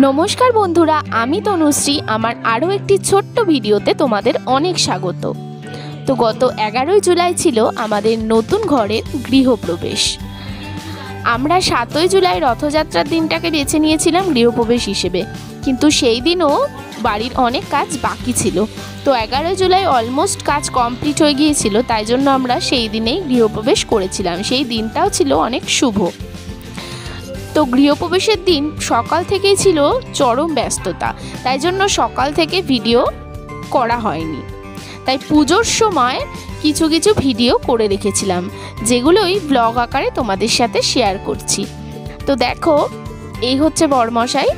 নমস্কার বন্ধুরা, আমি তনুশ্রী। আমার আরও একটি ছোট্ট ভিডিওতে তোমাদের অনেক স্বাগত। তো গত 11ই জুলাই ছিল আমাদের নতুন ঘরের গৃহপ্রবেশ। আমরা 7ই জুলাই রথযাত্রার দিনটাকে বেছে নিয়েছিলাম গৃহপ্রবেশ হিসেবে, কিন্তু সেই দিনও বাড়ির অনেক কাজ বাকি ছিল। তো 11ই জুলাই অলমোস্ট কাজ কমপ্লিট হয়ে গিয়েছিল, তাই জন্য আমরা সেই দিনেই গৃহপ্রবেশ করেছিলাম। সেই দিনটাও ছিল অনেক শুভ। তো গৃহপ্রবেশের দিন সকাল থেকেই ছিল চরম ব্যস্ততা, তাই জন্য সকাল থেকে ভিডিও করা হয়নি। তাই পুজোর সময় কিছু কিছু ভিডিও করে রেখেছিলাম, যেগুলোই ব্লগ আকারে তোমাদের সাথে শেয়ার করছি। তো দেখো, এই হচ্ছে বরমশাই।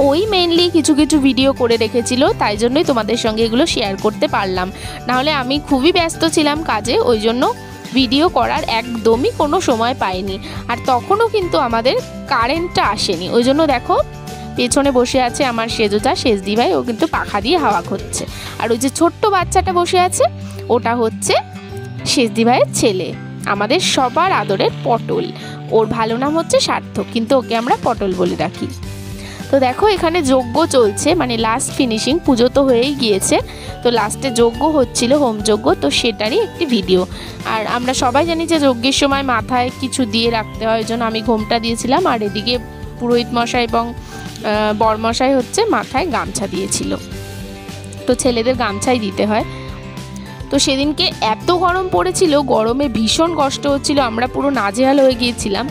ওই মেনলি কিছু কিছু ভিডিও করে রেখেছিল, তাই জন্যই তোমাদের সঙ্গে এগুলো শেয়ার করতে পারলাম। নাহলে আমি খুবই ব্যস্ত ছিলাম কাজে, ওই জন্য ভিডিও করার একদমই কোনো সময় পাইনি। আর তখনও কিন্তু আমাদের কারেন্টটা আসেনি, ওই জন্য দেখো পেছনে বসে আছে আমার সেজোটা সেজদি ভাই, ও কিন্তু পাখা দিয়ে হাওয়া খাচ্ছে। আর ওই যে ছোট্ট বাচ্চাটা বসে আছে, ওটা হচ্ছে সেজদি ভাইয়ের ছেলে, আমাদের সবার আদরের পটল। ওর ভালো নাম হচ্ছে সার্থক, কিন্তু ওকে আমরা পটল বলে রাখি। তো দেখো এখানে যজ্ঞ চলছে, মানে লাস্ট ফিনিশিং। পুজো তো হয়েই গিয়েছে, তো লাস্টে যজ্ঞ হচ্ছিল, হোম যজ্ঞ, তো সেটারই একটি ভিডিও। আর আমরা সবাই জানি যে যজ্ঞের সময় মাথায় কিছু দিয়ে রাখতে হয়, ওই জন্য আমি ঘোমটা দিয়েছিলাম। আর এদিকে পুরোহিত মশাই এবং বরমশাই হচ্ছে মাথায় গামছা দিয়েছিল। তো ছেলেদের গামছাই দিতে হয়। তো সেদিনকে এত গরম পড়েছিল, গরমে ভীষণ কষ্ট হচ্ছিল, আমরা পুরো নাজেহাল হয়ে গিয়েছিলাম।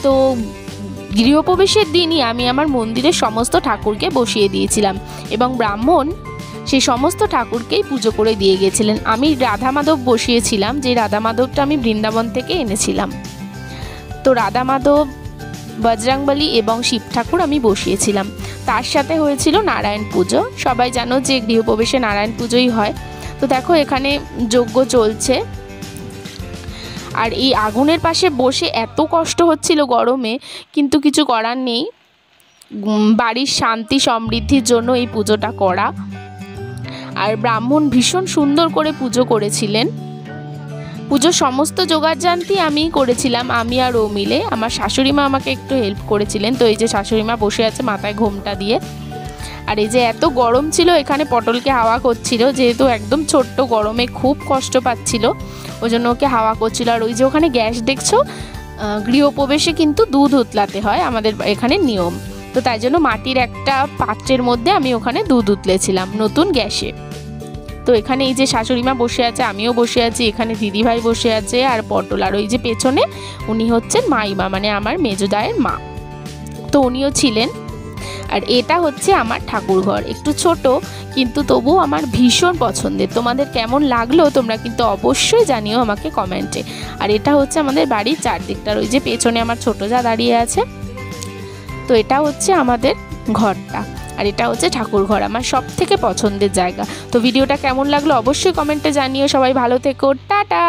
তো গৃহপ্রবেশের দিনই আমি আমার মন্দিরের সমস্ত ঠাকুরকে বসিয়ে দিয়েছিলাম, এবং ব্রাহ্মণ সেই সমস্ত ঠাকুরকেই পুজো করে দিয়ে গেছিলেন। আমি রাধা মাধব বসিয়েছিলাম, যে রাধা মাধবটা আমি বৃন্দাবন থেকে এনেছিলাম। তো রাধা মাধব, বজরংবলী এবং শিব ঠাকুর আমি বসিয়েছিলাম। তার সাথে হয়েছিল নারায়ণ পুজো। সবাই জানো যে গৃহপ্রবেশে নারায়ণ পুজোই হয়। তো দেখো এখানে যজ্ঞ চলছে, আর এই আগুনের পাশে বসে এত কষ্ট হচ্ছিল গরমে, কিন্তু কিছু করার নেই। বাড়ির শান্তি সমৃদ্ধির জন্য এই পুজোটা করা। আর ব্রাহ্মণ ভীষণ সুন্দর করে পুজো করেছিলেন। পুজোর সমস্ত জোগাড়যন্ত্রী আমি করেছিলাম, আমি আর ও মিলে। আমার শাশুড়ি মা আমাকে একটু হেল্প করেছিলেন। তো এই যে শাশুড়ি মা বসে আছে মাথায় ঘোমটা দিয়ে। আর এই যে এত গরম ছিল, এখানে পটলকে হাওয়া করছিল, যেহেতু একদম ছোট্ট, গরমে খুব কষ্ট পাচ্ছিল, ওই জন্য ওকে হাওয়া করছিল। আর ওই যে ওখানে গ্যাস দেখছো, গৃহপ্রবেশে কিন্তু দুধ উতলাতে হয়, আমাদের এখানে নিয়ম। তো তাই জন্য মাটির একটা পাত্রের মধ্যে আমি ওখানে দুধ উতলেছিলাম নতুন গ্যাসে। তো এখানে এই যে শাশুড়ি মা বসে আছে, আমিও বসে আছি, এখানে দিদিভাই বসে আছে, আর পটল। আর ওই যে পেছনে উনি হচ্ছেন মাইমা, মানে আমার মেজদায়ের মা, তো উনিও ছিলেন। আর এটা হচ্ছে আমার ঠাকুর ঘর, একটু ছোট কিন্তু তবুও আমার ভীষণ পছন্দের। তোমাদের কেমন লাগলো তোমরা কিন্তু অবশ্যই জানিও আমাকে কমেন্টে। আর এটা হচ্ছে আমাদের বাড়ির চারদিকটার, ওই যে পেছনে আমার ছোট যা দাঁড়িয়ে আছে। তো এটা হচ্ছে আমাদের ঘরটা, আর এটা হচ্ছে ঠাকুর ঘর, আমার সব থেকে পছন্দের জায়গা। তো ভিডিওটা কেমন লাগলো অবশ্যই কমেন্টে জানিও। সবাই ভালো থেকো, টাটা।